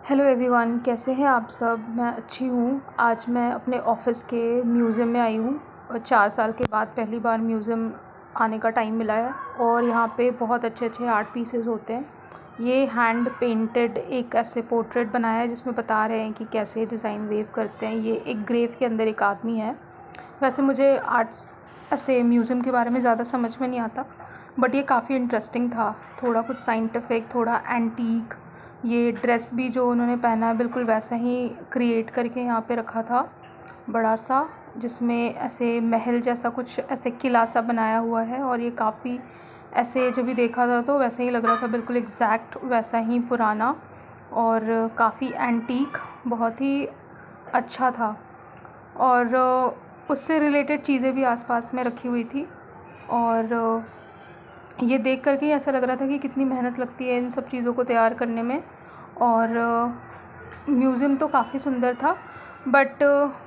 Hello everyone, कैसे हैं आप सब। मैं अच्छी हूँ। आज मैं अपने ऑफिस के म्यूज़ियम में आई हूँ और 4 साल के बाद पहली बार म्यूज़ियम आने का टाइम मिला है। और यहाँ पे बहुत अच्छे अच्छे आर्ट पीसेस होते हैं। ये हैंड पेंटेड एक ऐसे पोर्ट्रेट बनाया है जिसमें बता रहे हैं कि कैसे डिज़ाइन वेव करते हैं। ये एक ग्रेव के अंदर एक आदमी है। वैसे मुझे आर्ट्स ऐसे म्यूज़ियम के बारे में ज़्यादा समझ में नहीं आता, बट ये काफ़ी इंटरेस्टिंग था। थोड़ा कुछ साइंटिफिक, थोड़ा एंटीक। ये ड्रेस भी जो उन्होंने पहना है बिल्कुल वैसा ही क्रिएट करके यहाँ पे रखा था, बड़ा सा, जिसमें ऐसे महल जैसा कुछ ऐसे किला सा बनाया हुआ है। और ये काफ़ी ऐसे जब भी देखा था तो वैसा ही लग रहा था, बिल्कुल एग्जैक्ट वैसा ही पुराना और काफ़ी एंटीक, बहुत ही अच्छा था। और उससे रिलेटेड चीज़ें भी आसपास में रखी हुई थी। और ये देख कर के ऐसा लग रहा था कि कितनी मेहनत लगती है इन सब चीज़ों को तैयार करने में। और म्यूज़ियम तो काफ़ी सुंदर था, बट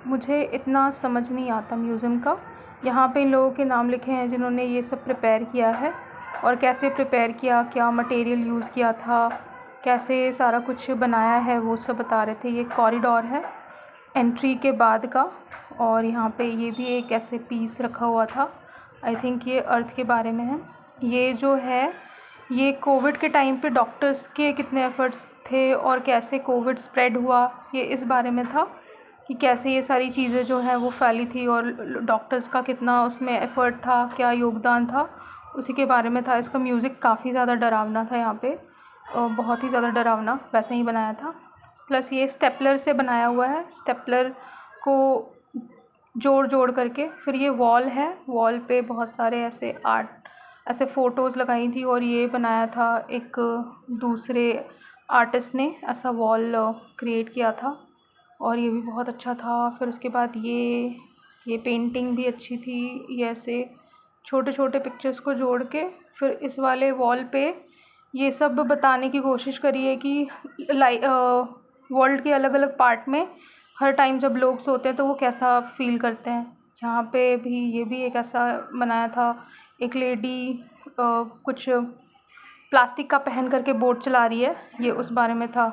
मुझे इतना समझ नहीं आता म्यूज़ियम का। यहाँ पे इन लोगों के नाम लिखे हैं जिन्होंने ये सब प्रिपेयर किया है, और कैसे प्रिपेयर किया, क्या मटेरियल यूज़ किया था, कैसे सारा कुछ बनाया है, वो सब बता रहे थे। ये कॉरिडोर है एंट्री के बाद का, और यहाँ पे ये भी एक ऐसे पीस रखा हुआ था। आई थिंक ये अर्थ के बारे में है। ये जो है ये कोविड के टाइम पे डॉक्टर्स के कितने एफ़र्ट्स थे और कैसे कोविड स्प्रेड हुआ, ये इस बारे में था कि कैसे ये सारी चीज़ें जो हैं वो फैली थी और डॉक्टर्स का कितना उसमें एफ़र्ट था, क्या योगदान था, उसी के बारे में था। इसका म्यूज़िक काफ़ी ज़्यादा डरावना था यहाँ पे, बहुत ही ज़्यादा डरावना, वैसे ही बनाया था। प्लस ये स्टेपलर से बनाया हुआ है, स्टेपलर को जोड़ जोड़ करके। फिर ये वॉल है, वॉल पे बहुत सारे ऐसे आर्ट, ऐसे फ़ोटोज़ लगाई थी, और ये बनाया था एक दूसरे आर्टिस्ट ने, ऐसा वॉल क्रिएट किया था, और ये भी बहुत अच्छा था। फिर उसके बाद ये पेंटिंग भी अच्छी थी। ये ऐसे छोटे छोटे पिक्चर्स को जोड़ के फिर इस वाले वॉल पे ये सब बताने की कोशिश करी है कि वर्ल्ड के अलग अलग पार्ट में हर टाइम जब लोग सोते हैं तो वो कैसा फ़ील करते हैं। यहाँ पे भी ये भी एक ऐसा बनाया था, एक लेडी कुछ प्लास्टिक का पहन करके बोट चला रही है, ये उस बारे में था।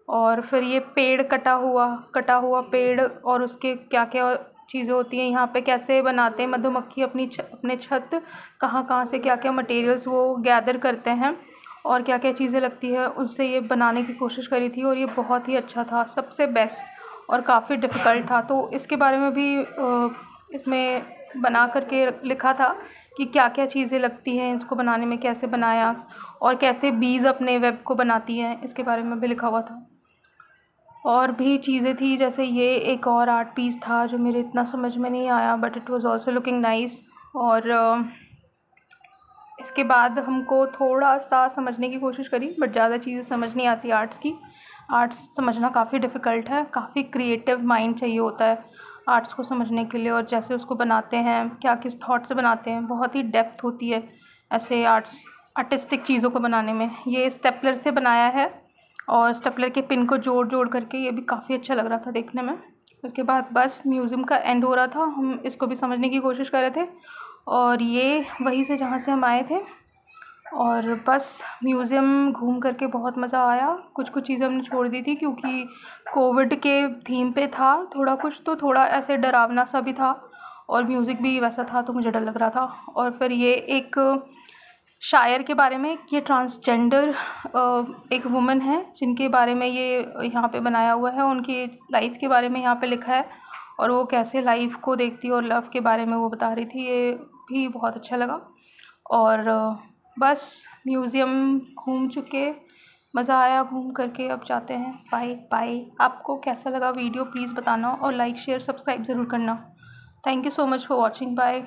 और फिर ये पेड़ कटा हुआ पेड़, और उसके क्या क्या चीज़ें होती हैं यहाँ पे, कैसे बनाते हैं मधुमक्खी अपने छत, कहाँ कहाँ से क्या क्या मटेरियल्स वो गैदर करते हैं, और क्या क्या चीज़ें लगती है, उससे ये बनाने की कोशिश करी थी। और ये बहुत ही अच्छा था, सबसे बेस्ट, और काफ़ी डिफ़िकल्ट था। तो इसके बारे में भी इसमें बना करके लिखा था कि क्या क्या चीज़ें लगती हैं इसको बनाने में, कैसे बनाया, और कैसे बीज़ अपने वेब को बनाती हैं, इसके बारे में भी लिखा हुआ था। और भी चीज़ें थी, जैसे ये एक और आर्ट पीस था जो मेरे इतना समझ में नहीं आया, but it was also looking nice. और इसके बाद हमको थोड़ा सा समझने की कोशिश करी, बट ज़्यादा चीज़ें समझ नहीं आती आर्ट्स की। आर्ट्स समझना काफ़ी डिफ़िकल्ट है, काफ़ी क्रिएटिव माइंड चाहिए होता है आर्ट्स को समझने के लिए, और जैसे उसको बनाते हैं, क्या किस थॉट से बनाते हैं, बहुत ही डेप्थ होती है ऐसे आर्टिस्टिक चीज़ों को बनाने में। ये स्टेपलर से बनाया है, और स्टेपलर के पिन को जोड़ जोड़ करके, ये भी काफ़ी अच्छा लग रहा था देखने में। उसके बाद बस म्यूज़ियम का एंड हो रहा था, हम इसको भी समझने की कोशिश कर रहे थे, और ये वहीं से जहाँ से हम आए थे। और बस म्यूज़ियम घूम करके बहुत मज़ा आया। कुछ कुछ चीज़ें हमने छोड़ दी थी क्योंकि कोविड के थीम पे था थोड़ा कुछ, तो थोड़ा ऐसे डरावना सा भी था, और म्यूज़िक भी वैसा था, तो मुझे डर लग रहा था। और फिर ये एक शायर के बारे में, ये ट्रांसजेंडर एक वुमन है जिनके बारे में ये यहाँ पे बनाया हुआ है, उनकी लाइफ के बारे में यहाँ पे लिखा है, और वो कैसे लाइफ को देखती है और लव के बारे में वो बता रही थी। ये भी बहुत अच्छा लगा। और बस म्यूज़ियम घूम चुके, मज़ा आया घूम करके। अब जाते हैं, बाय बाय। आपको कैसा लगा वीडियो प्लीज़ बताना, और लाइक शेयर सब्सक्राइब ज़रूर करना। Thank you so much for watching, bye.